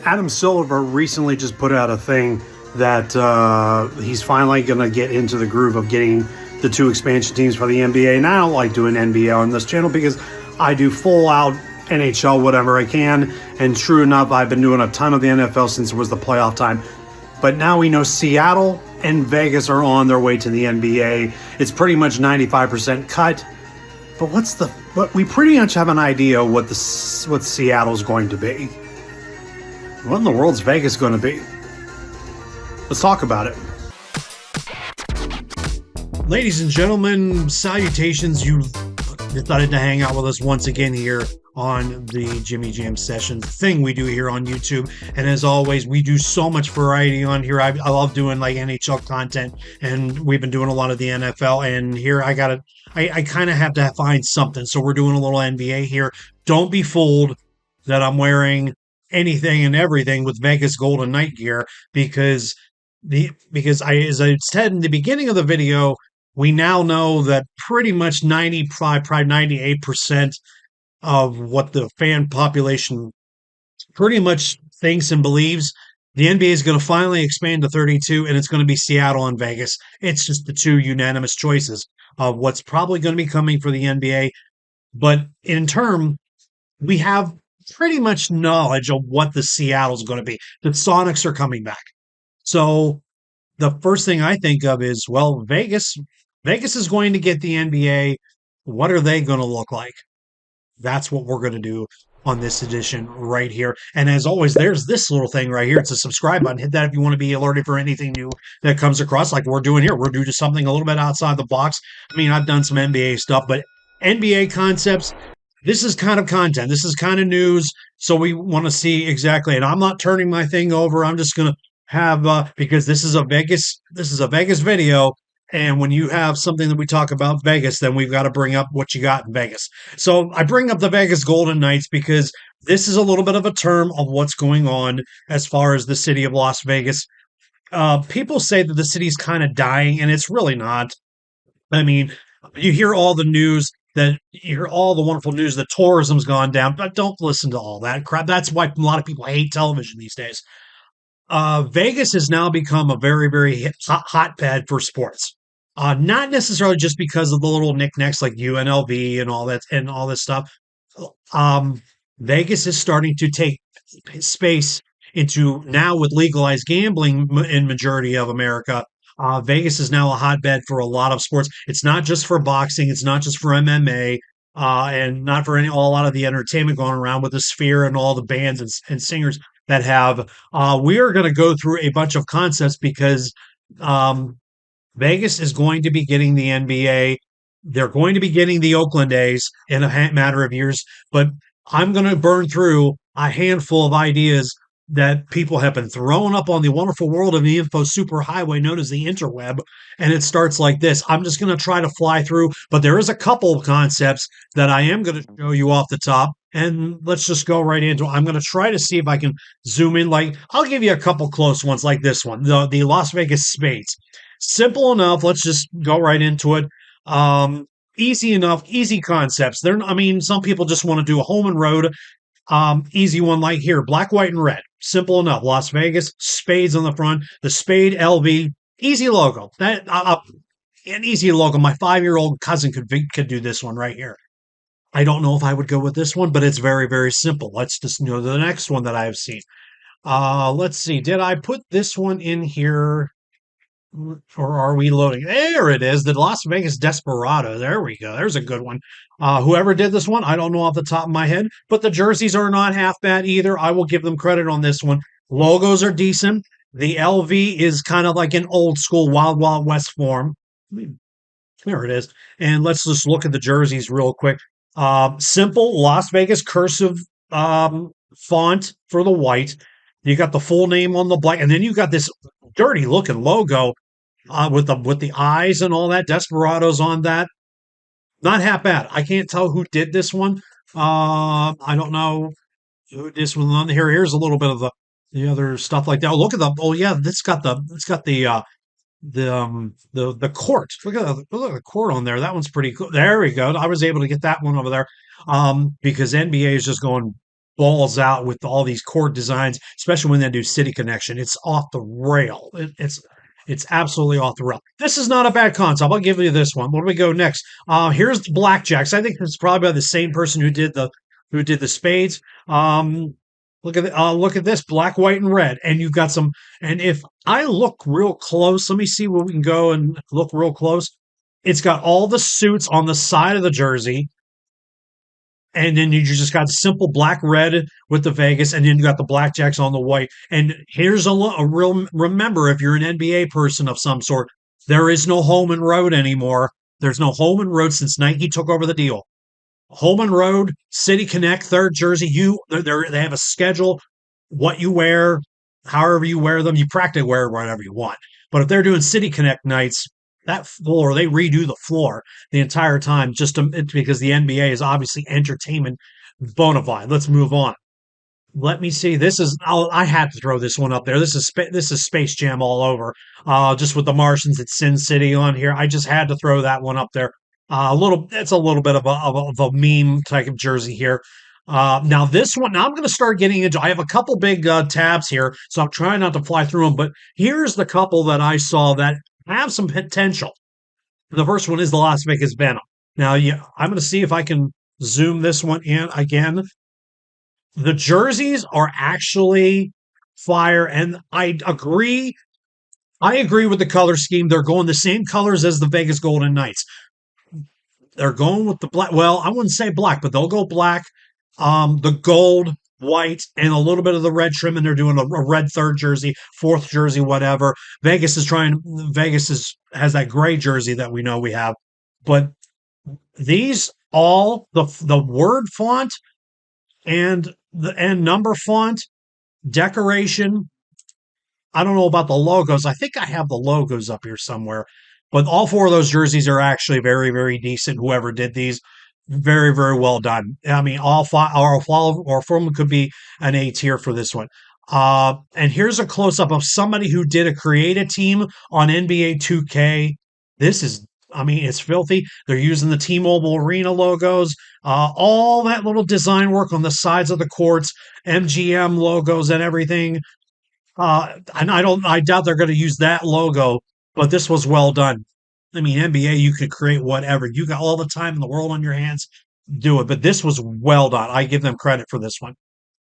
Adam Silver recently just put out a thing that he's finally going to get into the groove of getting the two expansion teams for the NBA. And I don't like doing NBA on this channel because I do full out NHL whatever I can. And true enough, I've been doing a ton of the NFL since it was the playoff time. But now we know Seattle and Vegas are on their way to the NBA. It's pretty much 95% cut. But what we pretty much have an idea what Seattle's going to be. What in the world's Vegas going to be? Let's talk about it. Ladies and gentlemen, salutations. You decided to hang out with us once again here on the Jimmy Jam Sessions thing we do here on YouTube. And as always, we do so much variety on here. I love doing like NHL content, and we've been doing a lot of the NFL. And here I kind of have to find something. So we're doing a little NBA here. Don't be fooled that I'm wearing anything and everything with Vegas Golden Knight gear because as I said in the beginning of the video, we now know that pretty much 95, probably 98% of what the fan population pretty much thinks and believes. The NBA is going to finally expand to 32, and it's going to be Seattle and Vegas. It's just the two unanimous choices of what's probably going to be coming for the NBA. But in turn, we have pretty much knowledge of what the Seattle's going to be. The Sonics are coming back. So the first thing I think of is, well, Vegas is going to get the NBA. What are they going to look like? That's what we're going to do on this edition right here. And as always, there's this little thing right here. It's a subscribe button. Hit that if you want to be alerted for anything new that comes across, like we're doing here. We're doing something a little bit outside the box. I mean, I've done some NBA stuff, but NBA concepts, this is kind of content. This is kind of news. So we want to see exactly. And I'm not turning my thing over. I'm just going to have, because this is a Vegas video. And when you have something that we talk about Vegas, then we've got to bring up what you got in Vegas. So I bring up the Vegas Golden Knights because this is a little bit of a term of what's going on as far as the city of Las Vegas. People say that the city's kind of dying, and it's really not. I mean, you hear all the news you hear all the wonderful news that tourism's gone down, but don't listen to all that crap. That's why a lot of people hate television these days. Vegas has now become a very, very hotbed for sports. Not necessarily just because of the little knickknacks like UNLV and all that and all this stuff. Vegas is starting to take space into now with legalized gambling in majority of America. Vegas is now a hotbed for a lot of sports. It's not just for boxing. It's not just for MMA. And not for a lot of the entertainment going around with the Sphere and all the bands and singers that have. We are going to go through a bunch of concepts because Vegas is going to be getting the NBA. They're going to be getting the Oakland A's in a matter of years. But I'm going to burn through a handful of ideas that people have been throwing up on the wonderful world of the info superhighway known as the interweb. And it starts like this. I'm just going to try to fly through, but there is a couple of concepts that I am going to show you off the top. And let's just go right into it. I'm going to try to see if I can zoom in. Like, I'll give you a couple close ones like this one, the Las Vegas Spades. Simple enough. Let's just go right into it. Easy enough, easy concepts. Some people just want to do a home and road. Easy one like here, black, white, and red. Simple enough. Las Vegas, spades on the front, the spade LV, easy logo. An easy logo. My 5-year-old cousin could do this one right here. I don't know if I would go with this one, but it's very, very simple. Let's just know the next one that I have seen. Let's see. Did I put this one in here? Or are we loading? There it is. The Las Vegas Desperado. There we go. There's a good one. Whoever did this one, I don't know off the top of my head, but the jerseys are not half bad either. I will give them credit on this one. Logos are decent. The LV is kind of like an old school Wild Wild West form. There it is. And let's just look at the jerseys real quick. Simple Las Vegas cursive font for the white. You got the full name on the black, and then you got this dirty looking logo with the eyes and all that. Desperados on that. Not half bad. I can't tell who did this one. I don't know who this one on here. Here's a little bit of the other stuff like that. Oh, look at the. Oh yeah, it's got the court. Look at the court on there. That one's pretty cool. There we go. I was able to get that one over there because NBA is just going balls out with all these court designs, especially when they do City Connection. It's off the rail. It's absolutely off the rail. This is not a bad concept. I'll give you this one. Where do we go next? Here's the blackjacks. I think it's probably by the same person who did the spades. Look at this, black, white, and red, and you've got some. And if I look real close, let me see where we can go and look real close. It's got all the suits on the side of the jersey, and then you just got simple black red with the Vegas, and then you got the blackjacks on the white. And here's a real remember, if you're an NBA person of some sort, there is no home and road anymore. There's no home and road since Nike took over the deal. Home and road, City Connect, third jersey. They have a schedule, what you wear, however you wear them. You practically wear whatever you want. But if they're doing City Connect nights, that floor, they redo the floor the entire time because the NBA is obviously entertainment bona fide. Let's move on. Let me see. I had to throw this one up there. This is Space Jam all over. Just with the Martians at Sin City on here, I just had to throw that one up there. It's a little bit of a meme type of jersey here. Now this one, now I'm going to start getting into. I have a couple big tabs here, so I'm trying not to fly through them. But here's the couple that I saw that have some potential. The first one is the Las Vegas Venom. Now, yeah, I'm going to see if I can zoom this one in again. The jerseys are actually fire, and I agree. I agree with the color scheme. They're going the same colors as the Vegas Golden Knights. They're going with the black. Well, I wouldn't say black, but they'll go black, the gold, white, and a little bit of the red trim, and they're doing a red third jersey, fourth jersey, whatever. Vegas has that gray jersey that we know we have, but these all the word font and the and number font decoration. I don't know about the logos. I think I have the logos up here somewhere. But all four of those jerseys are actually very, very decent. Whoever did these, very, very well done. I mean, all five or four of them could be an A tier for this one. And here's a close up of somebody who did create a team on NBA 2K. This is, I mean, it's filthy. They're using the T-Mobile Arena logos, all that little design work on the sides of the courts, MGM logos and everything. And I doubt they're going to use that logo, but this was well done. I mean, NBA, you could create whatever. You got all the time in the world on your hands, do it. But this was well done. I give them credit for this one.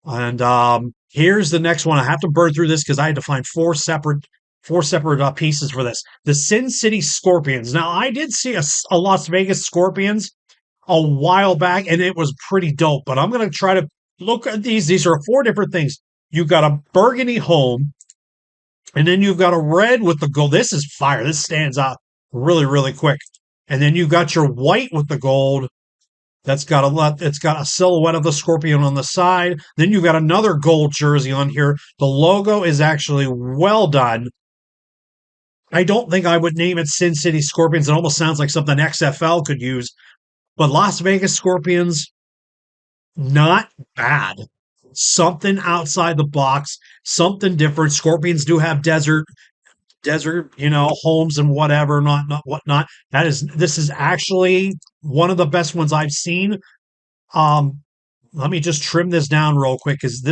And here's the next one. I have to burn through this because I had to find four separate pieces for this. The Sin City Scorpions. Now, I did see a Las Vegas Scorpions a while back, and it was pretty dope. But I'm going to try to look at these. These are four different things. You've got a burgundy home, and then you've got a red with the gold. This is fire. This stands out really, really quick. And then you've got your white with the gold. It's got a silhouette of the scorpion on the side. Then you've got another gold jersey on here. The logo is actually well done. I don't think I would name it Sin City Scorpions. It almost sounds like something XFL could use. But Las Vegas Scorpions, not bad. Something outside the box, something different. Scorpions do have desert, homes and whatever, not whatnot. This is actually one of the best ones I've seen. Let me just trim this down real quick because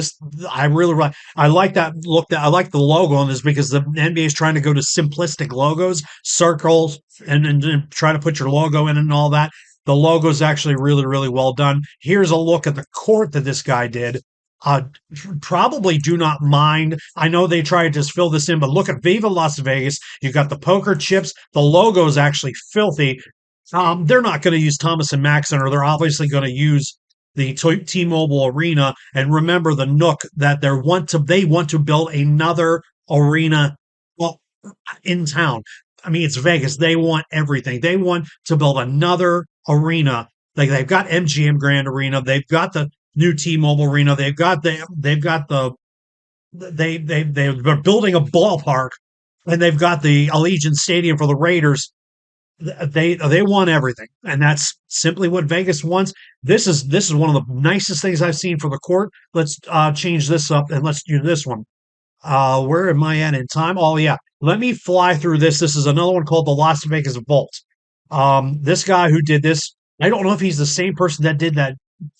I like that look. I like the logo on this because the NBA is trying to go to simplistic logos, circles, and try to put your logo in and all that. The logo is actually really, really well done. Here's a look at the court that this guy did. Probably do not mind. I know they try to just fill this in, but look at Viva Las Vegas. You got the poker chips. The logo is actually filthy. They're not going to use Thomas and Mack Center. They're obviously going to use the T-Mobile Arena. And remember the Nook that they want to build another arena, well, in town. I mean, it's Vegas. They want everything. They want to build another arena. Like they've got MGM Grand Arena. They've got the new T-Mobile Arena. They're building a ballpark, and they've got the Allegiant Stadium for the Raiders. They want everything, and that's simply what Vegas wants. This is one of the nicest things I've seen for the court. Let's change this up and let's do this one. Where am I at in time? Oh yeah, let me fly through this. This is another one called the Las Vegas Vault. This guy who did this, I don't know if he's the same person that did that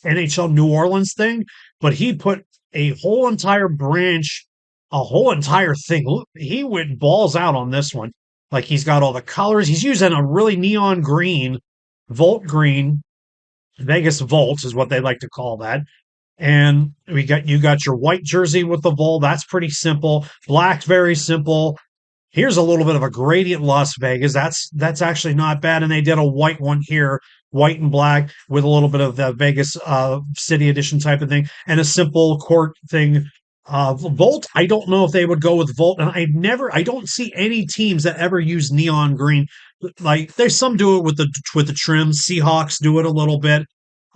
NHL New Orleans thing, but he put a whole entire branch, a whole entire thing. He went balls out on this one. Like he's got all the colors. He's using a really neon green, Volt green, Vegas Volt is what they like to call that. And you got your white jersey with the Volt. That's pretty simple. Black's very simple. Here's a little bit of a gradient Las Vegas. That's actually not bad. And they did a white one here, white and black, with a little bit of the Vegas City Edition type of thing, and a simple court thing. Volt, I don't know if they would go with Volt, and I don't see any teams that ever use neon green. Like there's some do it with the trims. Seahawks do it a little bit.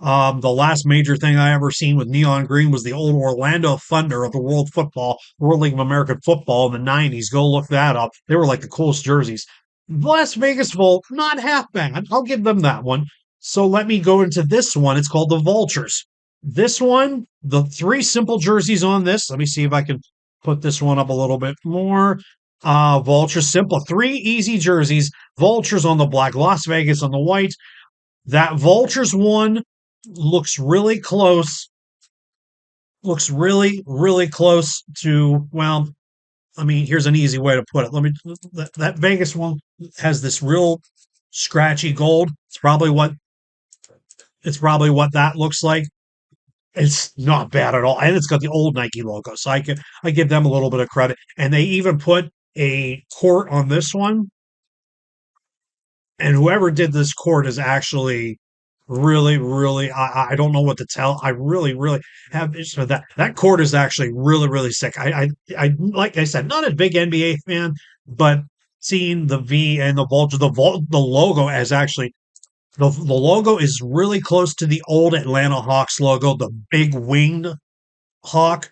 The last major thing I ever seen with neon green was the old Orlando Thunder of the World League of American Football in the '90s. Go look that up. They were like the coolest jerseys. Las Vegas Volt, not half bad. I'll give them that one. So let me go into this one. It's called the Vultures. This one, the three simple jerseys on this. Let me see if I can put this one up a little bit more. Vultures, simple. Three easy jerseys. Vultures on the black, Las Vegas on the white. That Vultures one looks really close. Looks really, really close to, well, I mean, here's an easy way to put it. That Vegas one has this real scratchy gold. It's probably what that looks like. It's not bad at all. And it's got the old Nike logo. So I give them a little bit of credit. And they even put a court on this one. And whoever did this court is actually really, really, I don't know what to tell. I really, really have so that court is actually really, really sick. I like I said, not a big NBA fan, but seeing the V and the logo as actually the logo is really close to the old Atlanta Hawks logo, the big winged hawk.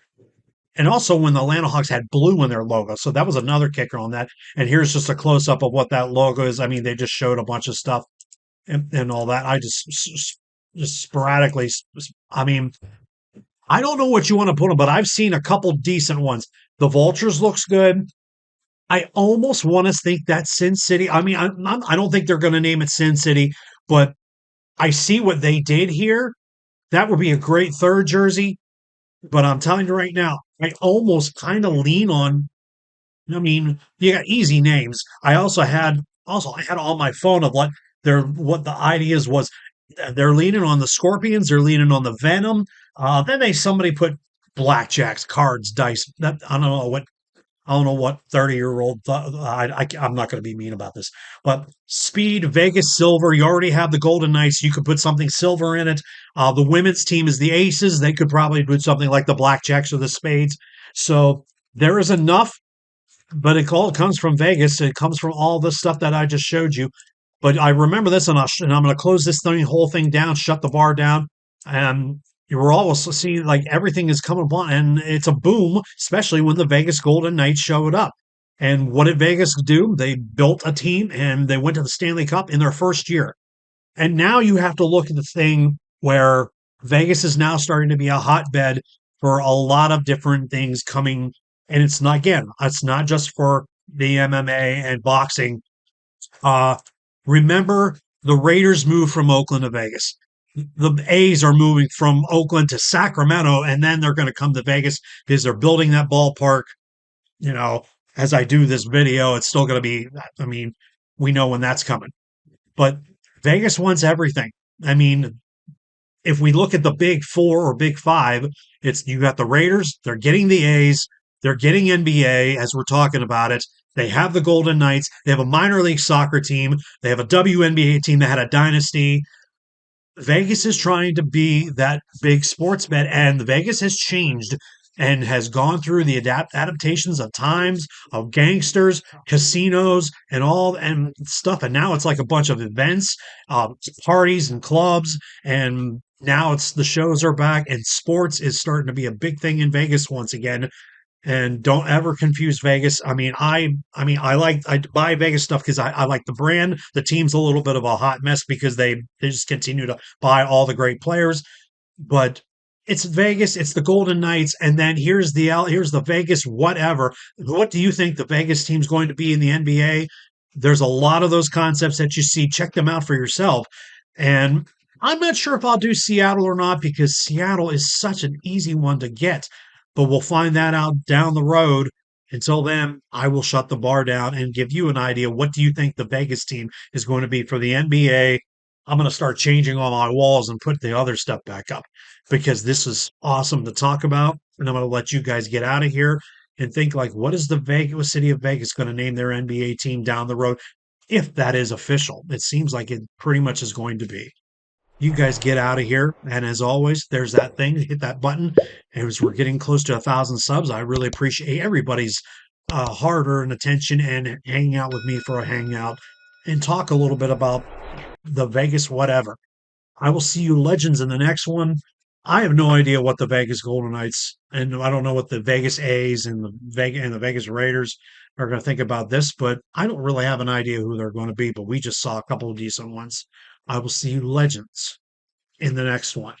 And also when the Atlanta Hawks had blue in their logo. So that was another kicker on that. And here's just a close up of what that logo is. I mean, they just showed a bunch of stuff and all that. I just sporadically, I mean, I don't know what you want to put them, but I've seen a couple decent ones. The Vultures looks good. I almost want to think that's Sin City. I mean, I don't think they're going to name it Sin City, but I see what they did here. That would be a great third jersey. But I'm telling you right now, I almost kind of lean on. I mean, you got easy names. I had on my phone of what the ideas was. They're leaning on the Scorpions. They're leaning on the Venom. Somebody put blackjacks, cards, dice. That I don't know what 30-year-old thought. I'm not going to be mean about this, but speed, Vegas silver. You already have the Golden Knights. You could put something silver in it. The women's team is the Aces. They could probably put something like the Blackjacks or the Spades. So there is enough, but it all comes from Vegas. It comes from all the stuff that I just showed you. But I remember this, and I'm going to close this whole thing down, shut the bar down, and you were also seeing like everything is coming upon, and it's a boom, especially when the Vegas Golden Knights showed up. And what did Vegas do? They built a team and they went to the Stanley Cup in their first year. And now you have to look at the thing where Vegas is now starting to be a hotbed for a lot of different things coming. And it's not just for the MMA and boxing. Uh, Remember, the Raiders moved from Oakland to Vegas. The A's are moving from Oakland to Sacramento, and then they're going to come to Vegas because they're building that ballpark. You know, as I do this video, it's still going to be, I mean, we know when that's coming. But Vegas wants everything. I mean, if we look at the big four or big five, it's you got the Raiders, they're getting the A's, they're getting NBA as we're talking about it. They have the Golden Knights, they have a minor league soccer team, they have a WNBA team that had a dynasty. Vegas is trying to be that big sports bet, and Vegas has changed and has gone through the adaptations of times, of gangsters, casinos, and all and stuff. And now it's like a bunch of events, parties, and clubs. And now it's the shows are back, and sports is starting to be a big thing in Vegas once again. And don't ever confuse Vegas. I buy Vegas stuff because I like the brand. The team's a little bit of a hot mess because they just continue to buy all the great players. But it's Vegas, it's the Golden Knights, and then here's the Vegas whatever. What do you think the Vegas team's going to be in the NBA? There's a lot of those concepts that you see. Check them out for yourself. And I'm not sure if I'll do Seattle or not because Seattle is such an easy one to get, but we'll find that out down the road. Until then, I will shut the bar down and give you an idea. What do you think the Vegas team is going to be for the NBA? I'm going to start changing all my walls and put the other stuff back up because this is awesome to talk about. And I'm going to let you guys get out of here and think like, what is the Vegas city of Vegas going to name their NBA team down the road? If that is official, it seems like it pretty much is going to be. You guys get out of here. And as always, there's that thing. Hit that button. As we're getting close to 1,000 subs, I really appreciate everybody's hard earned attention and hanging out with me for a hangout and talk a little bit about the Vegas whatever. I will see you legends in the next one. I have no idea what the Vegas Golden Knights and I don't know what the Vegas A's and the Vegas Raiders are going to think about this, but I don't really have an idea who they're going to be. But we just saw a couple of decent ones. I will see you legends in the next one.